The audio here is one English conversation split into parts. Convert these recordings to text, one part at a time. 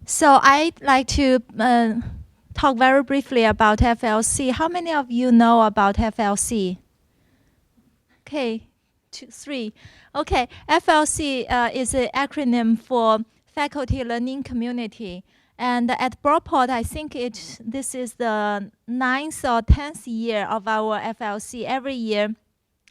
So I'd like to talk very briefly about FLC. How many of you know about FLC? Okay, 2, 3. Okay, FLC is an acronym for Faculty Learning Community. And at Broadport, I think this is the 9th or 10th year of our FLC. Every year,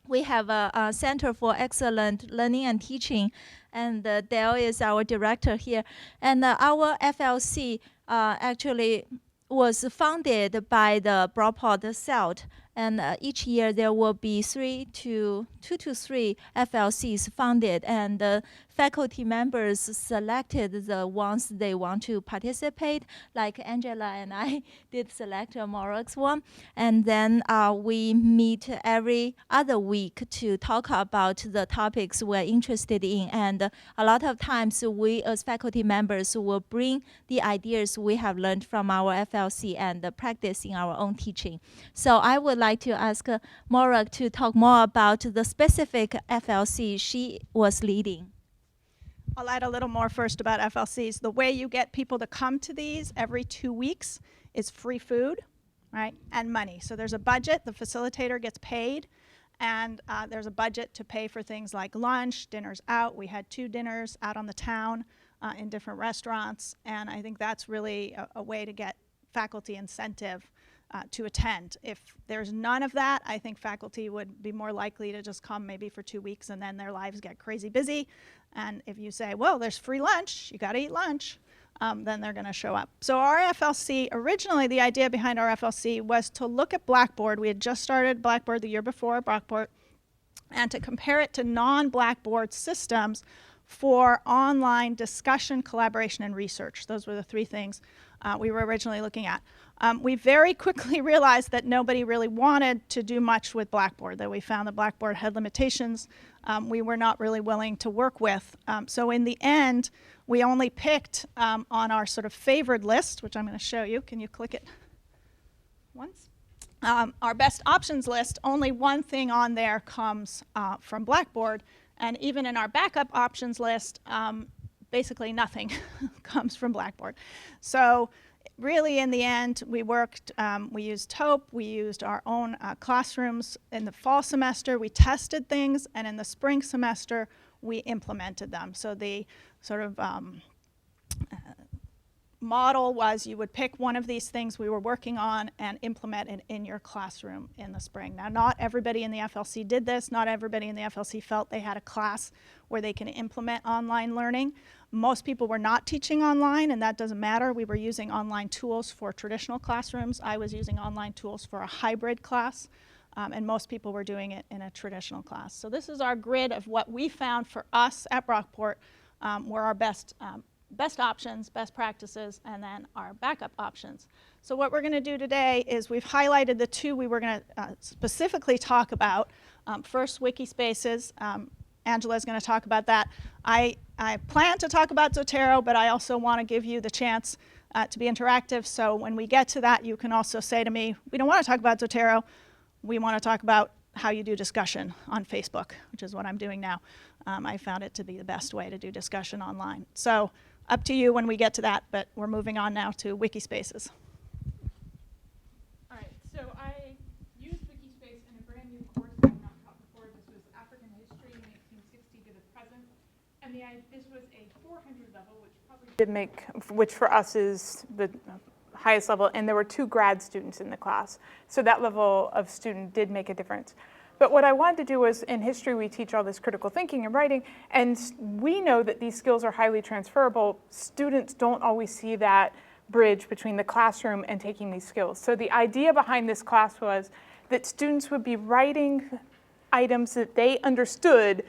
we have a Center for Excellent Learning and Teaching, and Dale is our director here. And our FLC actually was founded by the Broadport CELT, and each year there will be 2 to 3 FLCs founded, and faculty members selected the ones they want to participate, like Angela and I did select a Moroc's one. And then we meet every other week to talk about the topics we're interested in. And a lot of times we as faculty members will bring the ideas we have learned from our FLC and practice in our own teaching. So I would like to ask Morag to talk more about the specific FLC she was leading. I'll add a little more first about FLCs. The way you get people to come to these every 2 weeks is free food, right, and money. So there's a budget, the facilitator gets paid, and there's a budget to pay for things like lunch, dinners out. We had 2 dinners out on the town in different restaurants, and I think that's really a way to get faculty incentive to attend. If there's none of that, I think faculty would be more likely to just come maybe for 2 weeks and then their lives get crazy busy. And if you say, well, there's free lunch, you got to eat lunch, then they're going to show up. So our FLC, originally the idea behind our FLC was to look at Blackboard. We had just started Blackboard the year before, Brockport, and to compare it to non-Blackboard systems for online discussion, collaboration, and research. Those were the 3 things we were originally looking at. We very quickly realized that nobody really wanted to do much with Blackboard, that we found that Blackboard had limitations we were not really willing to work with. So in the end, we only picked on our sort of favored list, which I'm going to show you. Can you click it once? Our best options list, only one thing on there comes from Blackboard. And even in our backup options list, basically nothing comes from Blackboard. So really, in the end, we worked, we used Taupe, we used our own classrooms. In the fall semester, we tested things, and in the spring semester, we implemented them. So the sort of model was you would pick one of these things we were working on and implement it in your classroom in the spring. Now, not everybody in the FLC did this. Not everybody in the FLC felt they had a class where they can implement online learning. Most people were not teaching online, and that doesn't matter. We were using online tools for traditional classrooms. I was using online tools for a hybrid class, and most people were doing it in a traditional class. So this is our grid of what we found for us at Brockport were our best options, best practices, and then our backup options. So what we're going to do today is we've highlighted the 2 we were going to specifically talk about. First, Wikispaces. Angela is going to talk about that. I plan to talk about Zotero, but I also want to give you the chance to be interactive. So when we get to that, you can also say to me, we don't want to talk about Zotero. We want to talk about how you do discussion on Facebook, which is what I'm doing now. I found it to be the best way to do discussion online. So up to you when we get to that, but we're moving on now to Wikispaces. All right, so I used Wikispace in a brand new course that I've not taught before. This was African history, 1960 to the present. And this was a 400 level, which for us is the highest level, and there were 2 grad students in the class. So that level of student did make a difference. But what I wanted to do was, in history, we teach all this critical thinking and writing, and we know that these skills are highly transferable. Students don't always see that bridge between the classroom and taking these skills. So the idea behind this class was that students would be writing items that they understood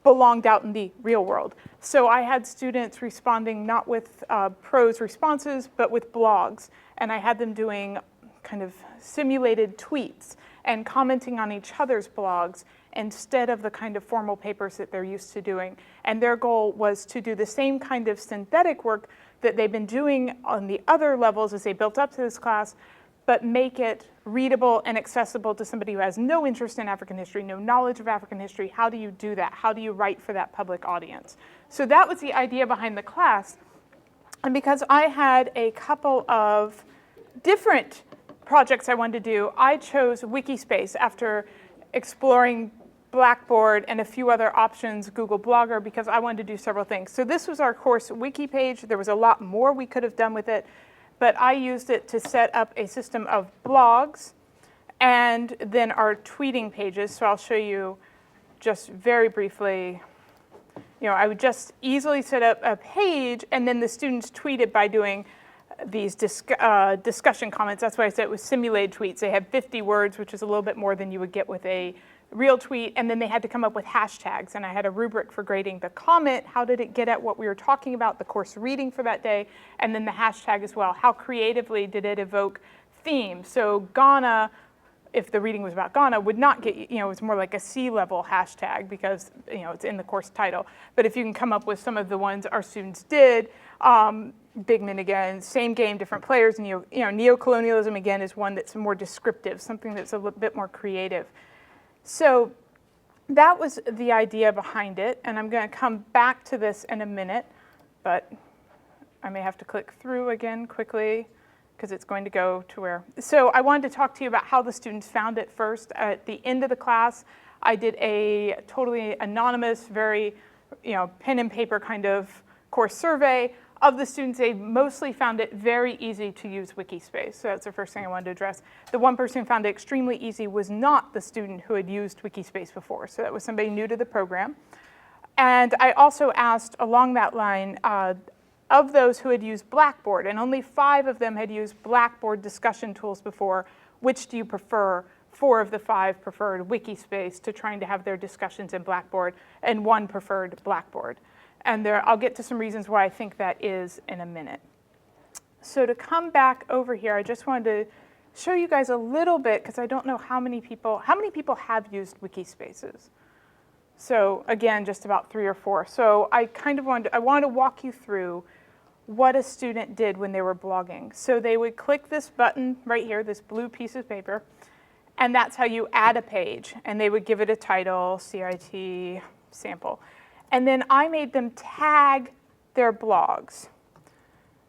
belonged out in the real world. So I had students responding not with prose responses, but with blogs. And I had them doing kind of simulated tweets and commenting on each other's blogs instead of the kind of formal papers that they're used to doing. And their goal was to do the same kind of synthetic work that they've been doing on the other levels as they built up to this class, but make it readable and accessible to somebody who has no interest in African history, no knowledge of African history. How do you do that? How do you write for that public audience? So that was the idea behind the class. And because I had a couple of different projects I wanted to do, I chose Wikispace after exploring Blackboard and a few other options, Google Blogger, because I wanted to do several things. So this was our course wiki page. There was a lot more we could have done with it, but I used it to set up a system of blogs and then our tweeting pages. So I'll show you just very briefly. I would just easily set up a page, and then the students tweeted by doing these discussion comments. That's why I said it was simulated tweets. They had 50 words, which is a little bit more than you would get with a real tweet, and then they had to come up with hashtags, and I had a rubric for grading the comment. How did it get at what we were talking about, the course reading for that day, and then the hashtag as well. How creatively did it evoke themes? So Ghana, if the reading was about Ghana, would not get, it's more like a sea-level hashtag because, it's in the course title. But if you can come up with some of the ones our students did, Bigman again, same game, different players. Neocolonialism again is one that's more descriptive, something that's a little bit more creative. So that was the idea behind it, and I'm going to come back to this in a minute, but I may have to click through again quickly because it's going to go to where. So I wanted to talk to you about how the students found it first. At the end of the class, I did a totally anonymous, very pen and paper kind of course survey of the students. They mostly found it very easy to use Wikispace. So that's the first thing I wanted to address. The one person who found it extremely easy was not the student who had used Wikispace before. So that was somebody new to the program. And I also asked along that line, of those who had used Blackboard, and only 5 of them had used Blackboard discussion tools before, which do you prefer? 4 of the 5 preferred Wikispace to trying to have their discussions in Blackboard, and 1 preferred Blackboard. And I'll get to some reasons why I think that is in a minute. So to come back over here, I just wanted to show you guys a little bit, because I don't know how many people have used Wikispaces. So again, just about 3 or 4. So I wanted to walk you through what a student did when they were blogging. So they would click this button right here, this blue piece of paper, and that's how you add a page. And they would give it a title, CIT sample. And then I made them tag their blogs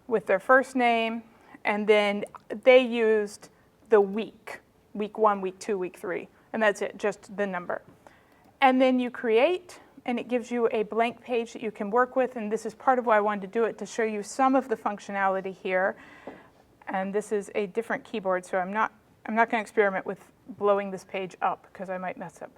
with their first name, and then they used the week 1, week 2, week 3, and that's it, just the number. And then you create, and it gives you a blank page that you can work with, and this is part of why I wanted to do it, to show you some of the functionality here. And this is a different keyboard, so I'm not going to experiment with blowing this page up because I might mess up.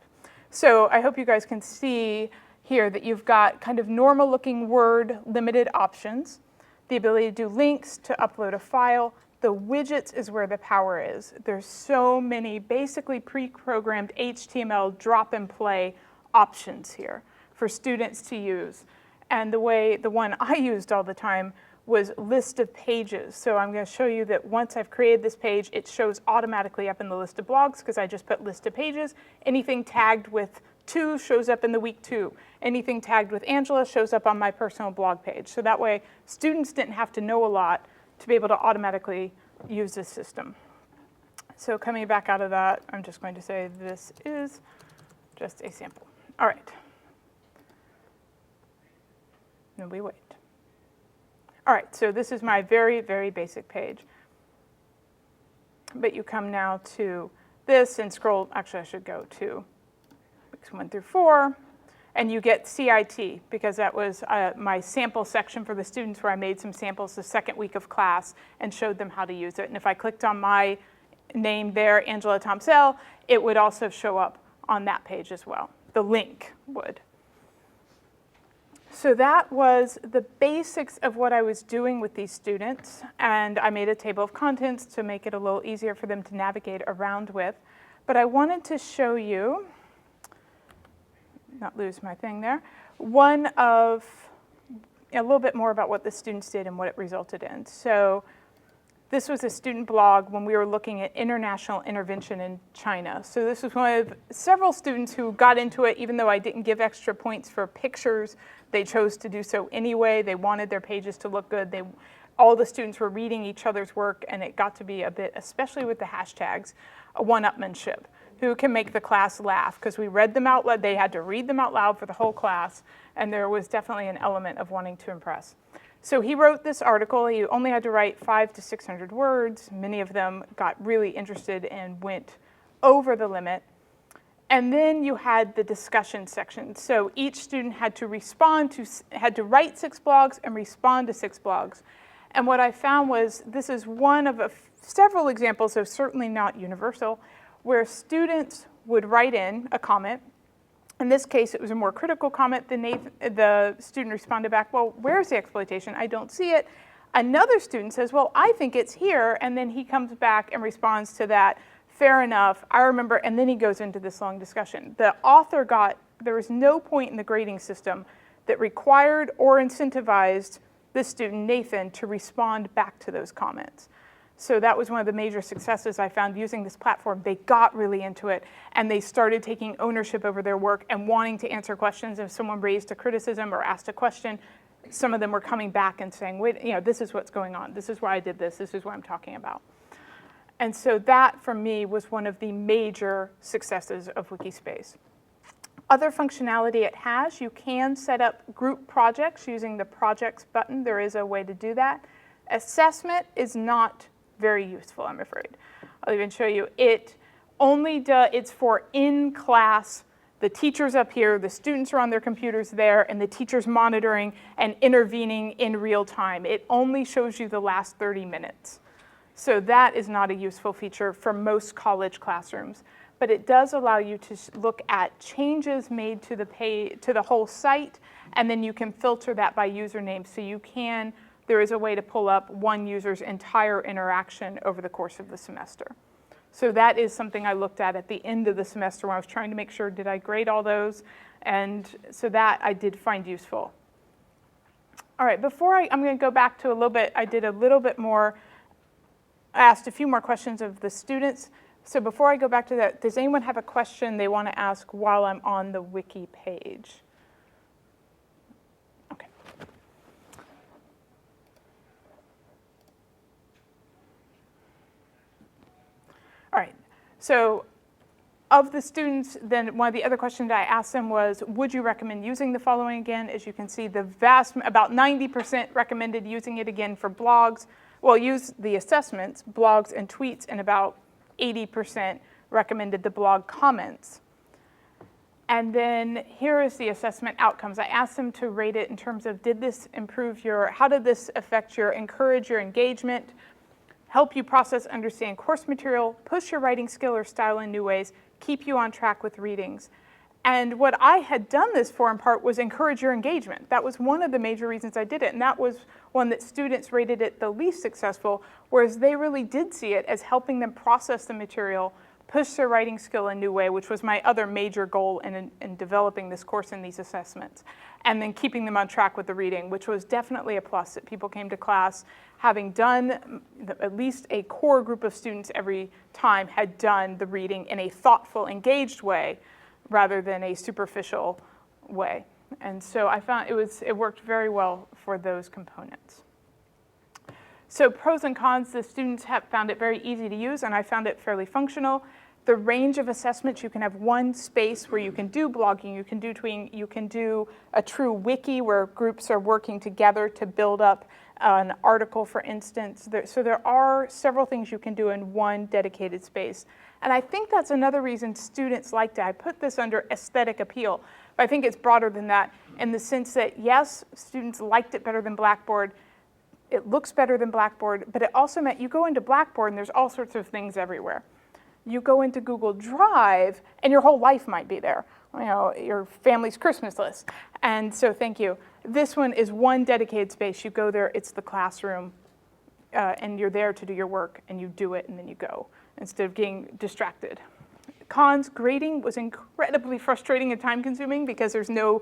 So I hope you guys can see here that you've got kind of normal looking Word limited options, the ability to do links, to upload a file. The widgets is where the power is. There's so many basically pre-programmed HTML drop and play options here for students to use. And the one I used all the time was list of pages. So I'm going to show you that once I've created this page, it shows automatically up in the list of blogs because I just put list of pages. Anything tagged with 2 shows up in the week 2. Anything tagged with Angela shows up on my personal blog page. So that way students didn't have to know a lot to be able to automatically use this system. So coming back out of that, I'm just going to say this is just a sample. All right. And we wait. All right, so this is my very, very basic page. But you come now to this and scroll. Actually, I should go to weeks 1 through 4. And you get CIT, because that was my sample section for the students where I made some samples the second week of class and showed them how to use it. And if I clicked on my name there, Angela Tomsell, it would also show up on that page as well. The link would. So that was the basics of what I was doing with these students. And I made a table of contents to make it a little easier for them to navigate around with. But I wanted to show you, not lose my thing there, a little bit more about what the students did and what it resulted in. So this was a student blog when we were looking at international intervention in China. So this was one of several students who got into it, even though I didn't give extra points for pictures. They chose to do so anyway. They wanted their pages to look good. All the students were reading each other's work, and it got to be a bit, especially with the hashtags, a one-upmanship. who can make the class laugh, because we read them out loud. They had to read them out loud for the whole class, and there was definitely an element of wanting to impress. So he wrote this article. He only had to write 500 to 600 words. Many of them got really interested and went over the limit. And then you had the discussion section. So each student had to write 6 blogs and respond to 6 blogs. And what I found was this is one of several examples, so certainly not universal, where students would write in a comment. In this case, it was a more critical comment. The student responded back, well, where's the exploitation? I don't see it. Another student says, well, I think it's here. And then he comes back and responds to that. Fair enough, I remember, and then he goes into this long discussion. The author there was no point in the grading system that required or incentivized the student, Nathan, to respond back to those comments. So that was one of the major successes I found using this platform. They got really into it, and they started taking ownership over their work and wanting to answer questions. If someone raised a criticism or asked a question, some of them were coming back and saying, wait, this is what's going on. This is why I did this. This is what I'm talking about. And so that, for me, was one of the major successes of Wikispace. Other functionality it has, you can set up group projects using the projects button. There is a way to do that. Assessment is not very useful, I'm afraid. I'll even show you. It's for in-class, the teacher's up here, the students are on their computers there, and the teacher's monitoring and intervening in real time. It only shows you the last 30 minutes. So that is not a useful feature for most college classrooms. But it does allow you to look at changes made to the whole site, and then you can filter that by username. So there is a way to pull up one user's entire interaction over the course of the semester. So that is something I looked at the end of the semester when I was trying to make sure, did I grade all those? And so that I did find useful. All right, I'm going to go back to a little bit, I did a little bit more, I asked a few more questions of the students. So before I go back to that, does anyone have a question they want to ask while I'm on the wiki page? Okay. All right. So of the students, then one of the other questions I asked them was, would you recommend using the following again? As you can see, about 90% recommended using it again for blogs. Well, use the assessments, blogs and tweets, and about 80% recommended the blog comments. And then here is the assessment outcomes. I asked them to rate it in terms of, how did this encourage your engagement, help you process, understand course material, push your writing skill or style in new ways, keep you on track with readings. And what I had done this for in part was encourage your engagement. That was one of the major reasons I did it. And that was one that students rated it the least successful, whereas they really did see it as helping them process the material, push their writing skill in a new way, which was my other major goal in developing this course and these assessments. And then keeping them on track with the reading, which was definitely a plus, that people came to class having done, at least a core group of students every time had done the reading in a thoughtful, engaged way, rather than a superficial way. And so I found it worked very well for those components. So pros and cons, the students have found it very easy to use, and I found it fairly functional. The range of assessments, you can have one space where you can do blogging, you can do tweeting, you can do a true wiki where groups are working together to build up an article, for instance. So there are several things you can do in one dedicated space. And I think that's another reason students liked it. I put this under aesthetic appeal, but I think it's broader than that in the sense that, yes, students liked it better than Blackboard. It looks better than Blackboard, but it also meant you go into Blackboard and there's all sorts of things everywhere. You go into Google Drive and your whole life might be there, your family's Christmas list. And so thank you. This one is one dedicated space. You go there, it's the classroom, and you're there to do your work, and you do it, and then you go, instead of getting distracted. Cons, grading was incredibly frustrating and time-consuming because there's no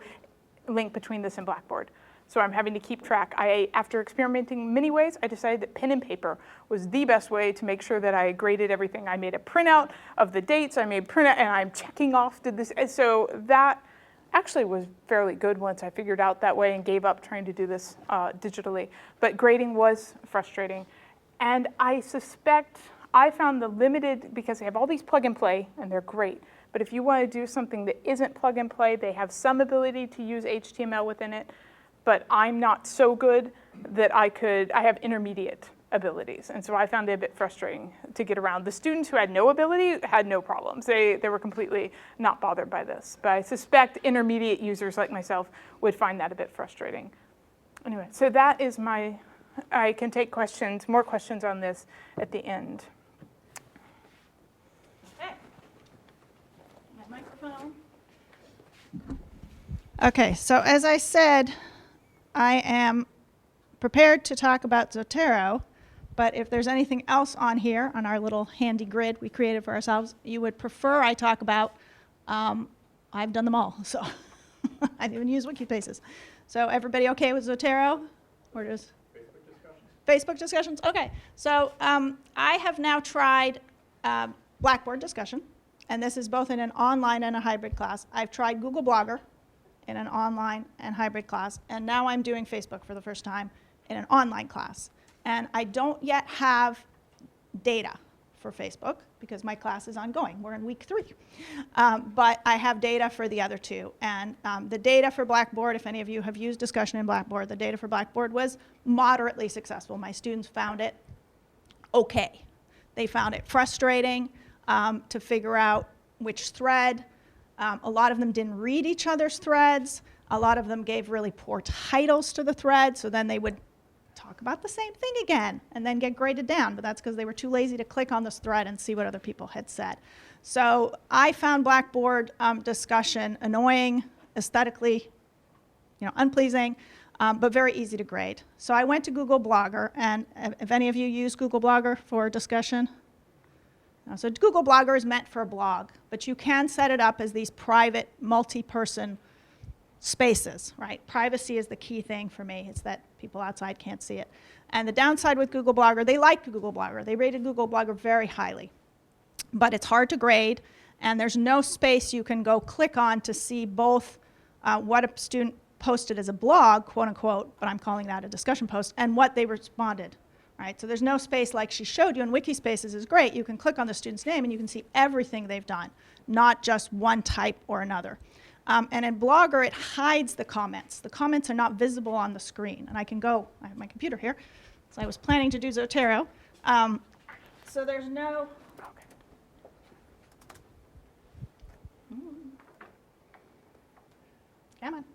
link between this and Blackboard. So I'm having to keep track. After experimenting many ways, I decided that pen and paper was the best way to make sure that I graded everything. I made a printout of the dates, and I'm checking off, did this. And so that actually was fairly good once I figured out that way and gave up trying to do this digitally. But grading was frustrating. And I suspect, I found the limited, because they have all these plug and play, and they're great. But if you want to do something that isn't plug and play, they have some ability to use HTML within it. But I'm not so good that I have intermediate abilities. And so I found it a bit frustrating to get around. The students who had no ability had no problems. They were completely not bothered by this. But I suspect intermediate users like myself would find that a bit frustrating. Anyway, so that is I can take questions, more questions on this at the end. Okay. My microphone. Okay, so as I said, I am prepared to talk about Zotero, but if there's anything else on here, on our little handy grid we created for ourselves, you would prefer I talk about, I've done them all, so I didn't even use Wikispaces. So everybody okay with Zotero? Or just Facebook discussions? Facebook discussions? Okay, so I have now tried Blackboard discussion, and this is both in an online and a hybrid class. I've tried Google Blogger in an online and hybrid class, and now I'm doing Facebook for the first time in an online class. And I don't yet have data for Facebook because my class is ongoing. We're in week 3. But I have data for the other two. And the data for Blackboard, if any of you have used discussion in Blackboard, the data for Blackboard was moderately successful. My students found it okay. They found it frustrating to figure out which thread. A lot of them didn't read each other's threads. A lot of them gave really poor titles to the thread, so then they would talk about the same thing again and then get graded down, but that's because they were too lazy to click on this thread and see what other people had said. So I found Blackboard discussion annoying, aesthetically, unpleasing, but very easy to grade. So I went to Google Blogger, and if any of you use Google Blogger for discussion, so Google Blogger is meant for a blog, but you can set it up as these private, multi-person spaces, right? Privacy is the key thing for me. It's that people outside can't see it. And the downside with Google Blogger, they liked Google Blogger. They rated Google Blogger very highly. But it's hard to grade, and there's no space you can go click on to see both what a student posted as a blog, quote unquote, but I'm calling that a discussion post, and what they responded. Right? So there's no space like she showed you, and Wikispaces is great. You can click on the student's name and you can see everything they've done, not just one type or another. And in Blogger, it hides the comments. The comments are not visible on the screen. And I have my computer here, so I was planning to do Zotero. So there's no, come on.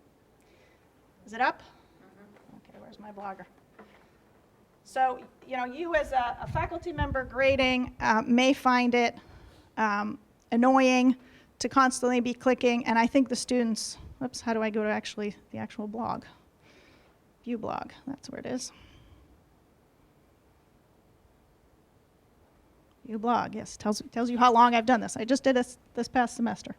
Is it up? Okay, where's my Blogger? So, you as a faculty member grading may find it annoying to constantly be clicking, and I think the students, oops, how do I go to the actual blog? View blog, that's where it is. View blog, yes, tells you how long I've done this. I just did this past semester.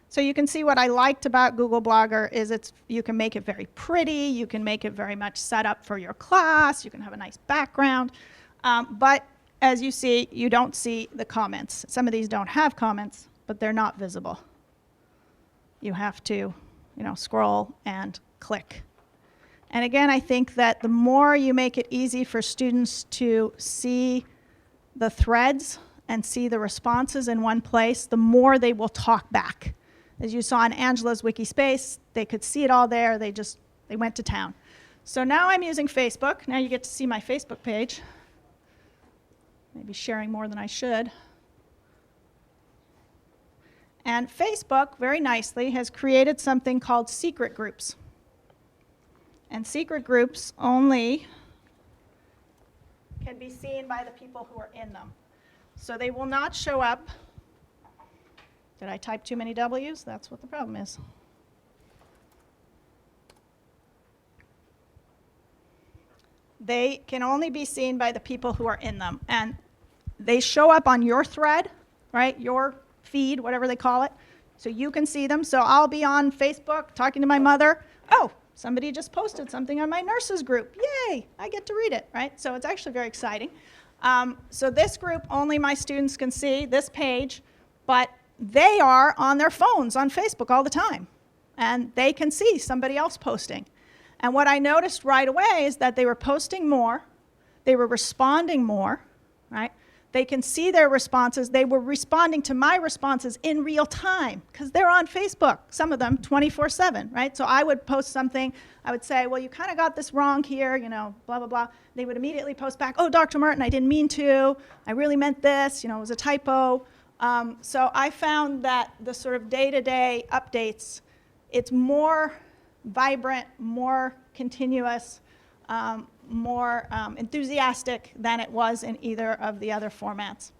So you can see what I liked about Google Blogger is you can make it very pretty, you can make it very much set up for your class, you can have a nice background, but as you see, you don't see the comments. Some of these don't have comments, but they're not visible. You have to, scroll and click. And again, I think that the more you make it easy for students to see the threads and see the responses in one place, the more they will talk back. As you saw in Angela's Wikispace, they could see it all there. They went to town. So now I'm using Facebook. Now you get to see my Facebook page. Maybe sharing more than I should. And Facebook, very nicely, has created something called secret groups. And secret groups only can be seen by the people who are in them. So they will not show up. Did I type too many W's? That's what the problem is. They can only be seen by the people who are in them. And they show up on your thread, right? Your feed, whatever they call it. So you can see them. So I'll be on Facebook talking to my mother. Oh, somebody just posted something on my nurses group. Yay, I get to read it, right? So it's actually very exciting. So this group, only my students can see this page, but they are on their phones on Facebook all the time. And they can see somebody else posting. And what I noticed right away is that they were posting more, they were responding more, right? They can see their responses. They were responding to my responses in real time because they're on Facebook, some of them 24/7, right? So I would post something. I would say, well, you kind of got this wrong here, you know, blah, blah, blah. They would immediately post back, oh, Dr. Martin, I didn't mean to. I really meant this. You know, it was a typo. So I found that the sort of day-to-day updates, it's more vibrant, more continuous, more enthusiastic than it was in either of the other formats.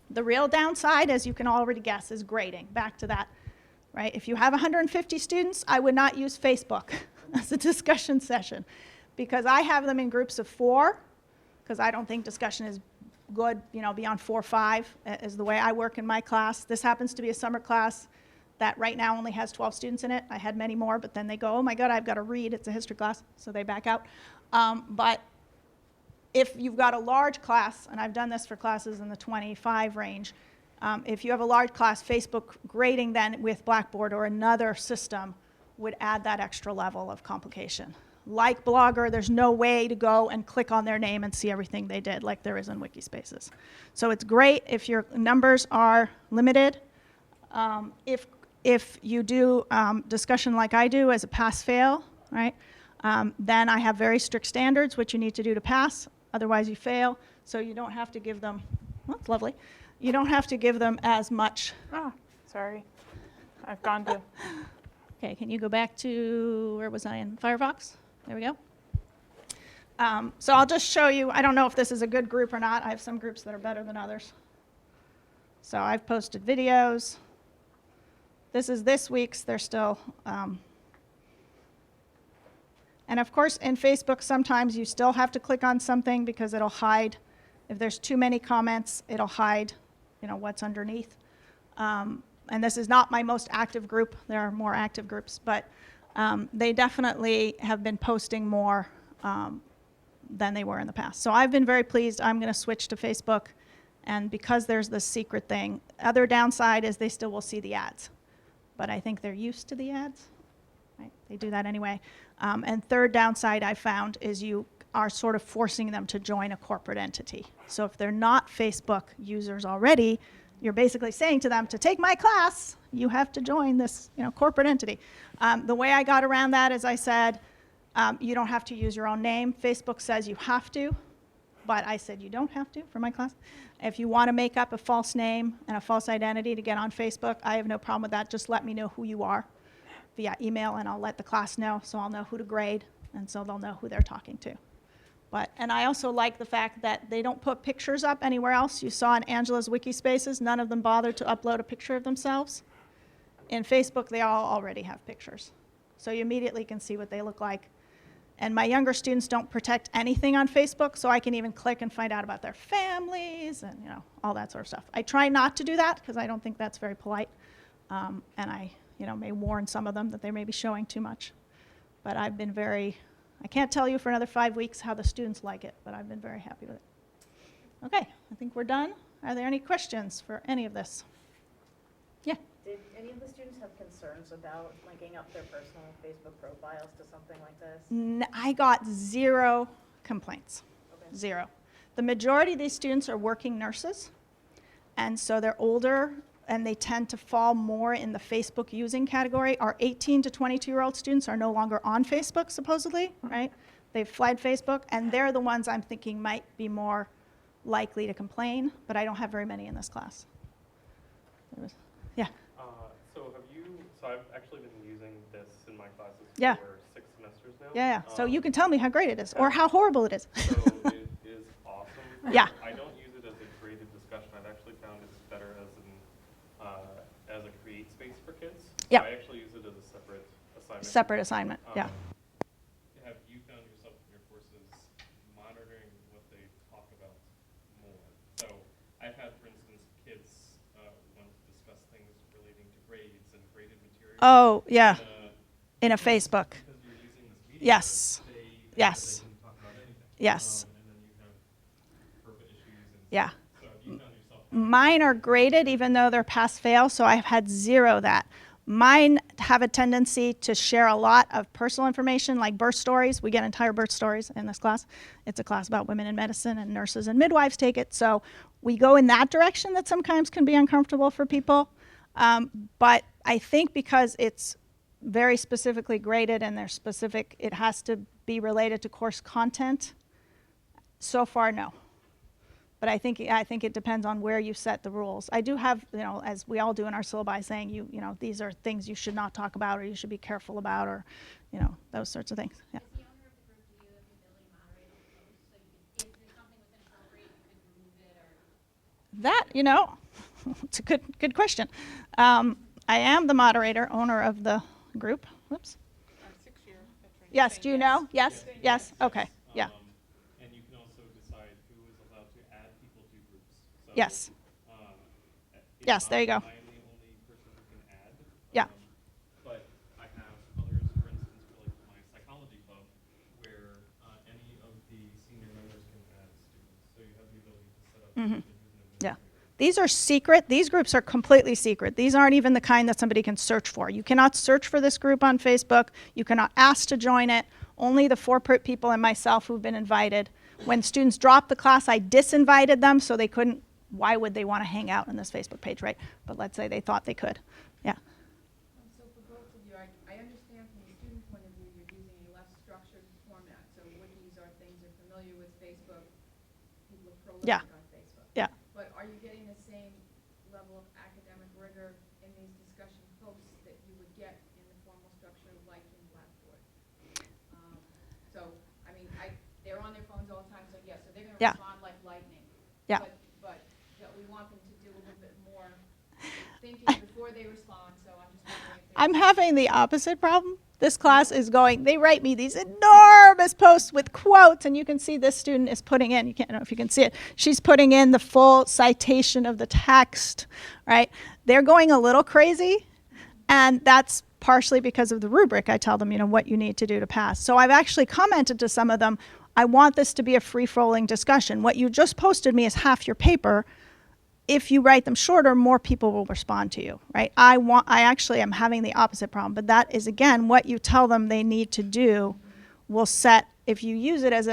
The real downside, as you can already guess, is grading. Back to that, right? If you have 150 students, I would not use Facebook as a discussion session because I have them in groups of 4 because I don't think discussion is good, you know, beyond 4 or 5 is the way I work in my class. This happens to be a summer class that right now only has 12 students in it. I had many more, but then they go, oh my God, I've got to read. It's a history class, so they back out. But if you've got a large class, and I've done this for classes in the 25 range, if you have a large class, Facebook grading then with Blackboard or another system would add that extra level of complication. Like Blogger, there's no way to go and click on their name and see everything they did like there is in Wikispaces. So it's great if your numbers are limited. If you do discussion like I do as a pass-fail, right, then I have very strict standards, which you need to do to pass. Otherwise, you fail. So you don't have to give them, well, that's lovely. You don't have to give them as much. Oh, sorry. I've gone to. Okay, can you go back to, where was I in Firefox? There we go. So I'll just show you, I don't know if this is a good group or not. I have some groups that are better than others. So I've posted videos. This is this week's, they're still, and of course in Facebook sometimes you still have to click on something because it'll hide, if there's too many comments, it'll hide, you know, what's underneath. And this is not my most active group, there are more active groups, but they definitely have been posting more than they were in the past. So I've been very pleased. I'm going to switch to Facebook, and because there's this secret thing, other downside is they still will see the ads. But I think they're used to the ads, right? They do that anyway. And third downside I found is you are sort of forcing them to join a corporate entity. So if they're not Facebook users already, you're basically saying to them, to take my class, you have to join this, you know, corporate entity. The way I got around that is I said, you don't have to use your own name. Facebook says you have to, but I said you don't have to for my class. If you want to make up a false name and a false identity to get on Facebook, I have no problem with that. Just let me know who you are via email, and I'll let the class know, so I'll know who to grade, and so they'll know who they're talking to. And I also like the fact that they don't put pictures up anywhere else. You saw in Angela's Wikispaces, none of them bothered to upload a picture of themselves. In Facebook, they all already have pictures. So you immediately can see what they look like. And my younger students don't protect anything on Facebook, so I can even click and find out about their families and, you know, all that sort of stuff. I try not to do that because I don't think that's very polite. And I, you know, may warn some of them that they may be showing too much. But I've been very, I can't tell you for another 5 weeks how the students like it, but I've been very happy with it. Okay, I think we're done. Are there any questions for any of this? Yeah. Did any of the students have concerns about linking up their personal Facebook profiles to something like this? I got 0 complaints. Okay. 0. The majority of these students are working nurses, and so they're older, and they tend to fall more in the Facebook using category. Our 18 to 22-year-old students are no longer on Facebook, supposedly, right? They've fled Facebook, and they're the ones I'm thinking might be more likely to complain, but I don't have very many in this class. Yeah. So I've actually been using this in my classes Yeah. for 6 semesters now. Yeah. So you can tell me how great it is, or how horrible it is. So it is awesome. Yeah. I don't use it as a graded discussion. I've actually found it's better as a create space for kids. Yeah. I actually use it as a separate assignment. Separate assignment, yeah. Have you found yourself in your courses monitoring what they talk about more? So I've had, for instance, kids want to discuss things relating to grades and graded material. Oh, yeah, in a because Facebook. you're using this medium, Yes. they Yes. can talk about anything. Yes. And then you have FERPA issues and Yeah. so have you found yourself Mine are graded even though they're pass-fail, so I've had 0 that. Mine have a tendency to share a lot of personal information, like birth stories. We get entire birth stories in this class. It's a class about women in medicine, and nurses and midwives take it. So we go in that direction that sometimes can be uncomfortable for people. But I think because it's very specifically graded and they're specific, it has to be related to course content. So far, no. But I think it depends on where you set the rules. I do have, as we all do in our syllabi, saying these are things you should not talk about, or you should be careful about, or those sorts of things. Yeah. Does the owner of the group, do you have the ability to moderate all the posts? So if there's something within appropriate, you could remove it, or? That, it's a good question. I am the moderator, owner of the group. Whoops. 6-year veteran. Yes, saying do you know? Yes? Yes? Okay. Yeah. And you can also decide who is allowed to add people to groups. So, Yes. if Yes, there you go. I am the only person who can add. Yeah. But I have others, for instance, for like my psychology club, where any of the senior members can add students. So you have the ability to set up who's an Yeah. administrator. These are secret. These groups are completely secret. These aren't even the kind that somebody can search for. You cannot search for this group on Facebook. You cannot ask to join it. Only the 4 people and myself who've been invited. When students dropped the class, I disinvited them so they couldn't. Why would they want to hang out on this Facebook page, right? But let's say they thought they could. Yeah. So for both of you, I understand from the student point of view, you're using a less structured format. So wikis are things you're familiar with Facebook. People are prolific Yeah. on Facebook. Yeah. But are you getting the same level of academic rigor in these discussion posts that you would get in the formal structure like in Blackboard? So, I mean, they're on their phones all the time, so yes, so they're going to Yeah. respond like lightning. Yeah. But we want them to do a little bit more thinking before they respond, so I'm just wondering if I'm having the opposite problem. This class is going, they write me these enormous posts with quotes, and you can see this student is putting in, I don't know if you can see it, she's putting in the full citation of the text, right? They're going a little crazy, and that's partially because of the rubric. I tell them, what you need to do to pass. So I've actually commented to some of them, I want this to be a free-flowing discussion. What you just posted me is half your paper. If you write them shorter, more people will respond to you, right? I actually am having the opposite problem, but that is, again, what you tell them they need to do will set, if you use it as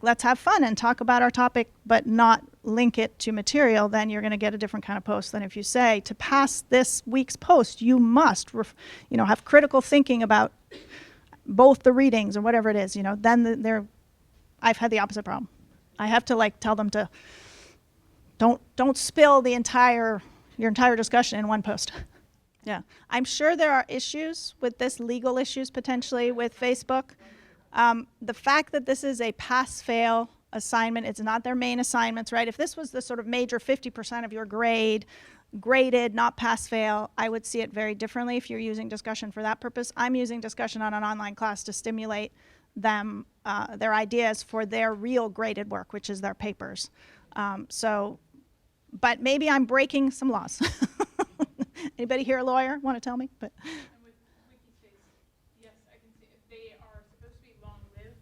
let's have fun and talk about our topic, but not link it to material, then you're going to get a different kind of post than if you say, to pass this week's post, you must, have critical thinking about both the readings or whatever it is, then I've had the opposite problem. I have to tell them to, don't spill your entire discussion in one post. Yeah, I'm sure there are issues with this, legal issues potentially with Facebook. The fact that this is a pass-fail assignment, it's not their main assignments, right? If this was the sort of major 50% of your grade, graded, not pass-fail, I would see it very differently if you're using discussion for that purpose. I'm using discussion on an online class to stimulate them, their ideas for their real graded work, which is their papers. But maybe I'm breaking some laws. Anybody here a lawyer? Want to tell me? But And with Wikispaces, yes, I can see it. They are supposed to be long-lived,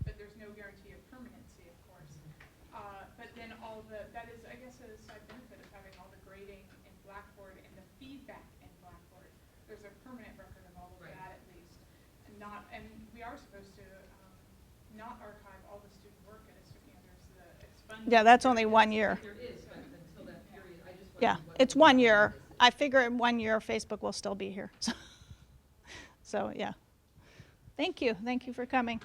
but there's no guarantee of permanency, of course. But then that is, I guess, a side benefit of having all the grading in Blackboard and the feedback in Blackboard. There's a permanent record of all of that, at least. And we are supposed to not archive all the student work at a certain, there's the expungement. yeah, that's only 1 year. There is, but until that period, I just Yeah, wondered what it's the 1 process year. is. I figure in 1 year, Facebook will still be here. So yeah. Thank you. Thank you for coming.